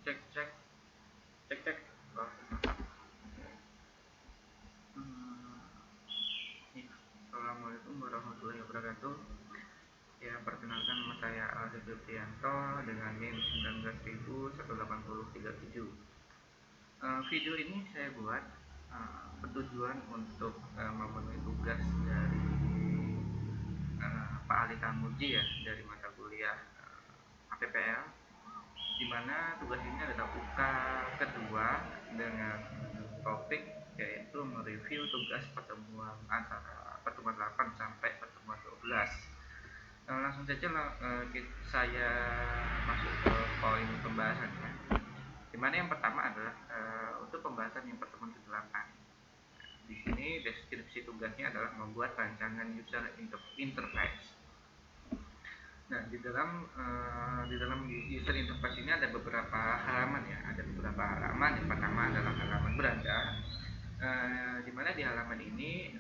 Cek cek cek cek. Oh. Ya. Assalamualaikum warahmatullahi wabarakatuh. Ya, perkenalkan nama saya Aldi Prianto dengan NIM 19.18037. Video ini saya buat bertujuan untuk memenuhi tugas dari Pak Ali Tamuji ya, dari mata kuliah APPL, di mana tugas ini adalah UK kedua dengan topik yaitu mereview tugas pertemuan antara pertemuan 8 sampai pertemuan 12. Langsung saja saya masuk ke poin pembahasannya. Dimana yang pertama adalah untuk pembahasan yang pertemuan ke-8. Di sini deskripsi tugasnya adalah membuat rancangan user interface. Nah, di dalam user interface ini ada beberapa halaman ya, ada beberapa halaman. Yang pertama adalah halaman beranda, di mana di halaman ini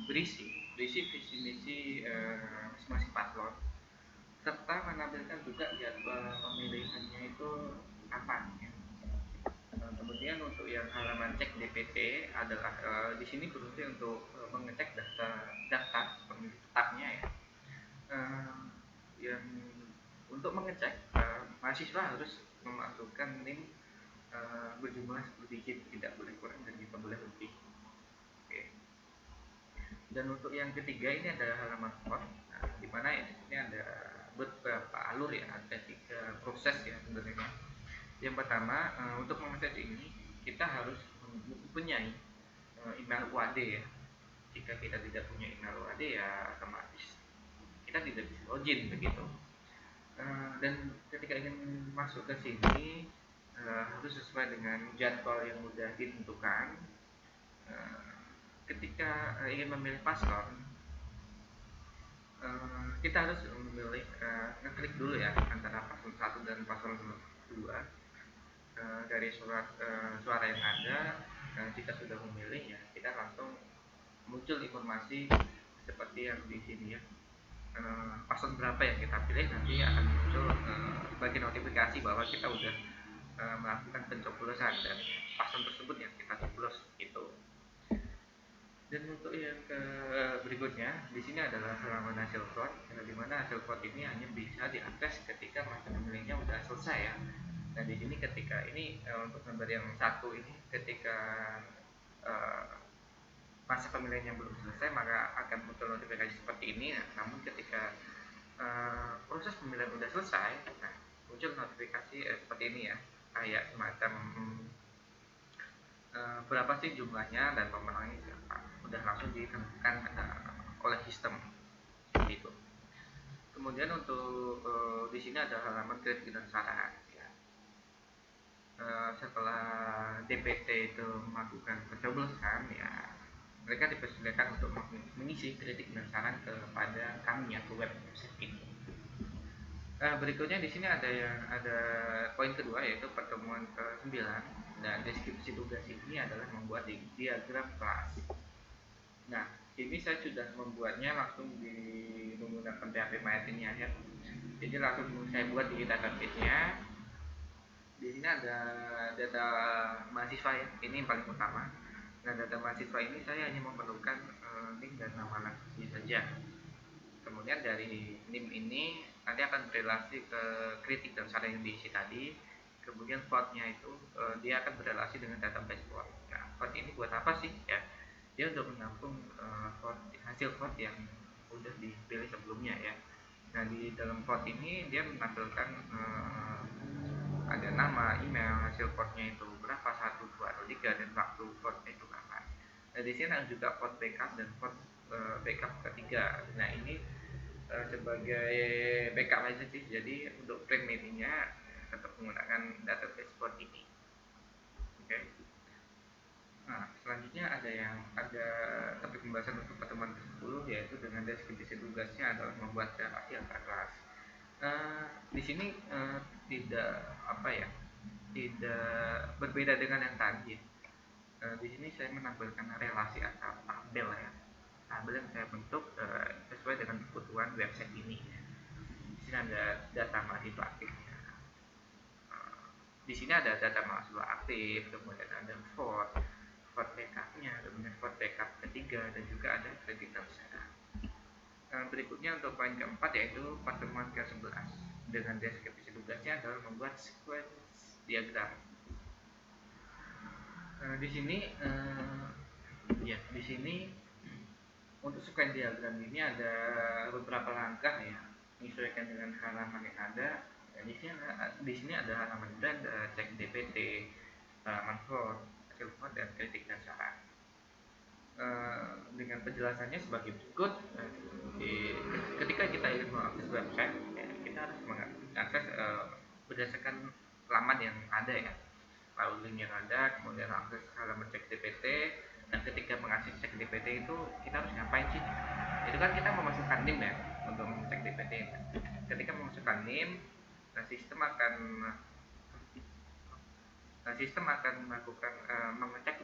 berisi visi misi masing-masing paslon, serta menampilkan juga jadwal pemilihannya itu kapan ya. Kemudian untuk yang halaman cek DPT adalah di sini berfungsi untuk mengecek data pemilih tetapnya ya. Yang untuk mengecek mahasiswa harus memasukkan NIM berjumlah 10 digit, tidak boleh kurang dan tidak boleh lebih. Oke. Dan untuk yang ketiga ini ada halaman form, di mana ya ini ada beberapa alur ya, ada 3 proses ya sebenarnya. Yang pertama, untuk mengakses ini kita harus mempunyai email UAD ya. Jika kita tidak punya email UAD ya otomatis kita tidak bisa login begitu. Dan ketika ingin masuk ke sini harus sesuai dengan jadwal yang sudah ditentukan. Ketika ingin memilih paslon, kita harus memilih ngeklik dulu ya antara paslon 1 dan paslon 2 dari suara yang ada. Jika sudah memilih ya kita langsung muncul informasi seperti yang di sini ya. Paslon berapa yang kita pilih nanti akan muncul sebagai notifikasi bahwa kita sudah melakukan pencoblosan dan paslon tersebut yang kita coblos gitu. Dan untuk yang berikutnya di sini adalah halaman hasil vote, di mana hasil vote ini hanya bisa diakses ketika masa pemilihnya sudah selesai ya. Nah di sini ketika ini untuk nomor yang 1 ini ketika masa pemilihannya belum selesai maka akan muncul notifikasi seperti ini. Namun ketika proses pemilihan sudah selesai, nah, muncul notifikasi seperti ini ya, kayak semacam berapa sih jumlahnya dan pemenangnya siapa, udah langsung ditentukan oleh sistem gitu. Kemudian untuk di sini ada halaman kritik dan saran ya. Setelah DPT itu melakukan pencoblosan ya, mereka dipersilakan untuk mengisi kritik dan saran kepada kami ya, ke website ini. Berikutnya di sini ada poin kedua yaitu pertemuan ke-9, dan deskripsi tugas ini adalah membuat diagram kelas. Nah, ini saya sudah membuatnya langsung menggunakan PHP MyAdmin ya. Jadi langsung saya buat di database-nya. Di sini ada data mahasiswa ya, ini yang paling utama. Nah, data mahasiswa ini saya hanya memerlukan link dan nama langsungnya saja. Kemudian dari NIM ini nanti akan berrelasi ke kritik dan saran yang diisi tadi. Kemudian vote-nya itu dia akan berrelasi dengan database vote. Nah, vote ini buat apa sih ya? Dia untuk menampung hasil vote yang sudah dipilih sebelumnya ya. Nah, di dalam vote ini dia menampilkan ada nama, email, hasil vote-nya itu berapa, 1, 2, atau 3, dan waktu vote itu kapan. Nah, di sini ada juga vote backup dan vote backup ketiga. Nah, ini sebagai backup aja sih, jadi untuk print meetingnya tetap menggunakan database vote ini. Oke. Nah, selanjutnya ada topik pembahasan untuk pertemuan ke-10 yaitu dengan deskripsi tugasnya adalah membuat relasi antar kelas. Di sini tidak berbeda dengan yang tadi. Di sini saya menampilkan relasi antar tabel ya. Tabel yang saya bentuk sesuai dengan kebutuhan website ini. Di sini ada data mahasiswa aktifnya, Di sini ada data mahasiswa aktif, kemudian ada vote backup-nya, kemudian vote backup ketiga, dan juga ada critical setup. Berikutnya untuk poin keempat yaitu pertemuan ke-11 dengan deskripsi tugasnya adalah membuat sequence diagram. Di sini untuk sequence diagram ini ada beberapa langkah ya, menyesuaikan dengan halaman yang ada. Di sini ada halaman data, cek DPT, halaman vote, hasil vote, dan kritik dan saran. Dengan penjelasannya sebagai berikut. Ketika kita ingin mengakses website ya, kita harus mengakses berdasarkan laman yang ada ya, lalu link yang ada, kemudian akses halaman cek DPT. Dan ketika mengakses cek DPT itu kita harus ngapain sih? Itu kan kita memasukkan NIM ya untuk mengecek DPT. Ketika memasukkan NIM, sistem akan melakukan mengecek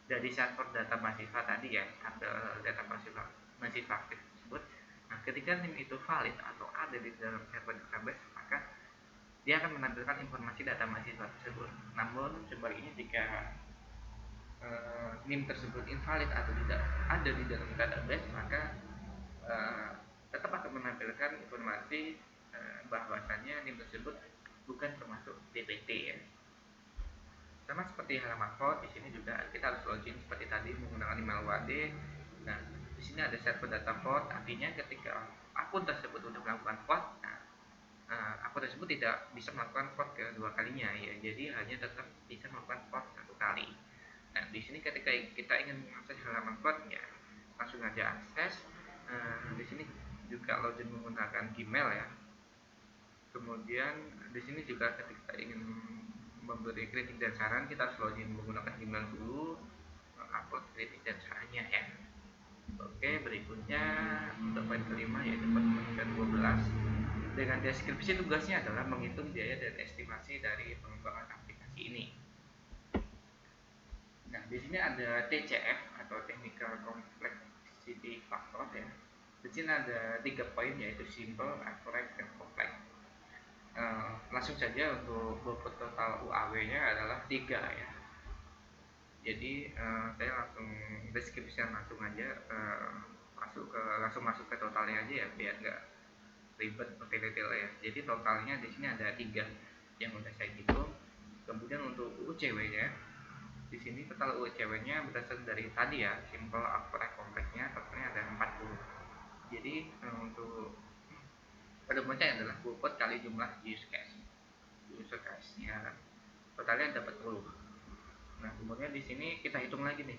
dari server data mahasiswa tadi ya, ada data mahasiswa aktif tersebut. Nah, ketika NIM itu valid atau ada di dalam server database, maka dia akan menampilkan informasi data mahasiswa tersebut. Namun sebaliknya jika NIM tersebut invalid atau tidak ada di dalam database, maka tetap akan menampilkan informasi bahwasannya NIM tersebut bukan termasuk DPT ya. Sama seperti halaman vote, di sini juga kita harus login seperti tadi menggunakan email WAD. Nah, di sini ada server data vote, artinya ketika akun tersebut untuk melakukan vote, akun tersebut tidak bisa melakukan vote kedua kalinya ya, jadi hanya tetap bisa melakukan vote satu kali. Nah, di sini ketika kita ingin mengakses halaman vote ya, langsung aja akses. Di sini juga login menggunakan Gmail ya. Kemudian di sini juga ketika ingin memberi kritik dan saran, kita harus login menggunakan Gmail dulu, upload kritik dan sarannya ya. Oke, berikutnya untuk poin kelima yaitu pertemuan ke-12 dengan deskripsi tugasnya adalah menghitung biaya dan estimasi dari pengembangan aplikasi ini. Nah, di sini ada TCF atau Technical Complexity Factor ya. Di sini ada 3 poin yaitu simple, accurate, dan complex. Langsung saja untuk bobot total UAW-nya adalah 3 ya. Jadi saya langsung deskripsikan langsung aja, langsung masuk ke totalnya aja ya, biar nggak ribet pakai detail ya. Jadi totalnya di sini ada 3 yang udah saya hitung. Kemudian untuk UCW-nya, di sini total UCW-nya berdasarkan dari tadi ya, simple, accurate, complex-nya totalnya ada 40. Jadi untuk penemuannya adalah bobot kali jumlah use case ya, totalnya ada 40. Nah, kemudian di sini kita hitung lagi nih,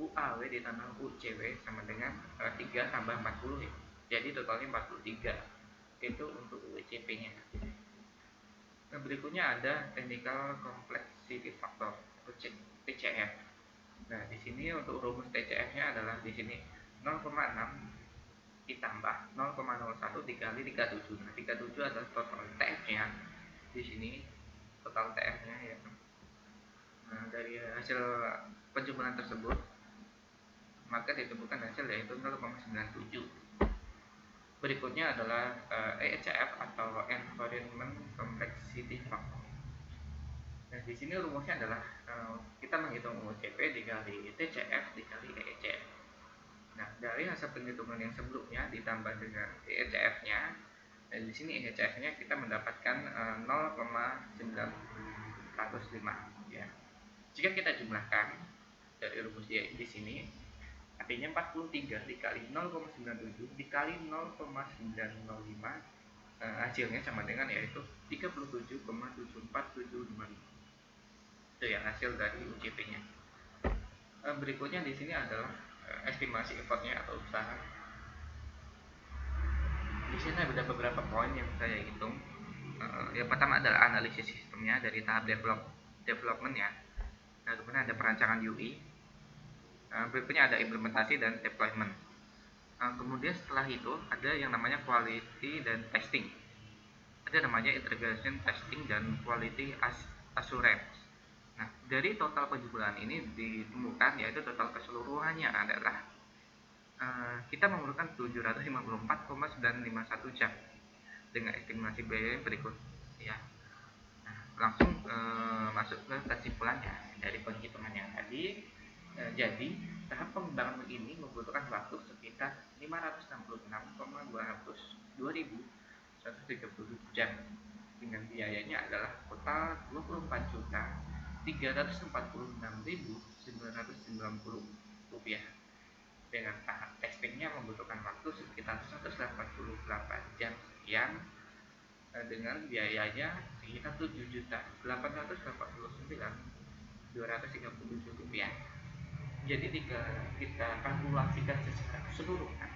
UAW ditambah UCW sama dengan 3 tambah 40 ya. Jadi totalnya 43. Itu untuk UCP-nya. Nah, berikutnya ada Technical Complexity Factor atau TCF. Nah, di sini untuk rumus TCF-nya adalah di sini 0,6 ditambah 0,01 dikali 37. Nah, 37 adalah total TF-nya. Di sini total TF-nya ya. Nah, dari hasil penjumlahan tersebut maka ditemukan hasil yaitu 0,97. Berikutnya adalah ECF atau Environment Complexity Factor. Nah, di sini rumusnya adalah kita menghitung UCP dikali TCF dikali ECF. Nah, dari hasil penghitungan yang sebelumnya ditambah dengan ECF-nya, dan di sini ECF-nya kita mendapatkan 0,905 ya. Jika kita jumlahkan dari rumus di sini, artinya 43 dikali 0,97 dikali 0,905, hasilnya sama dengan yaitu 37,74755. Itu ya hasil dari UCP-nya. Berikutnya di sini adalah estimasi effortnya atau usaha. Di sini ada beberapa poin yang saya hitung. Yang pertama adalah analisis sistemnya dari tahap development ya. Nah, kemudian ada perancangan UI. Berikutnya ada implementasi dan deployment. Kemudian setelah itu ada yang namanya quality dan testing. Ada namanya integration testing dan quality assurance. Nah, dari total penjumlahan ini ditemukan yaitu total keseluruhannya adalah kita memerlukan 754,951 jam dengan estimasi biaya berikut ya. langsung masuk ke kesimpulannya dari penghitungan yang tadi. Jadi tahap pengembangan ini membutuhkan waktu sekitar 566,202.130 jam dengan biayanya adalah total 24.346.990 rupiah. Dengan tahap testingnya membutuhkan waktu sekitar 188 jam sekian dengan biayanya sekitar 7.889.237 rupiah. Jadi jika kita kalkulasikan secara keseluruhan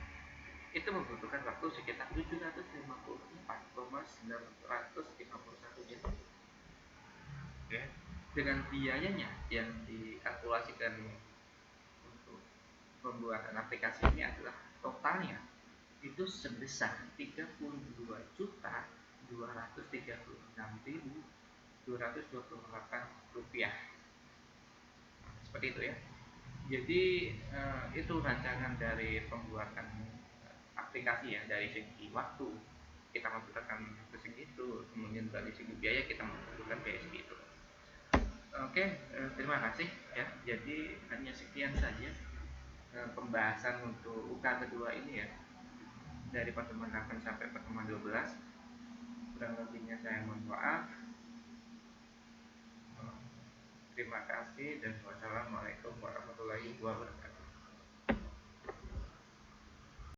itu membutuhkan waktu sekitar 754,951 jam. Oke. Dengan biayanya yang dikalkulasikan untuk pembuatan aplikasi ini adalah totalnya itu sebesar 32.236.228 rupiah. Seperti itu ya. Jadi itu rancangan dari pembuatan aplikasi ya. Dari segi waktu kita membutuhkan segitu, kemudian dari segi biaya kita membutuhkan biaya segitu. Oke, terima kasih ya. Jadi hanya sekian saja pembahasan untuk UK kedua ini ya, dari pertemuan 8 sampai pertemuan 12. Kurang lebihnya saya mohon maaf. Terima kasih dan wassalamualaikum warahmatullahi wabarakatuh.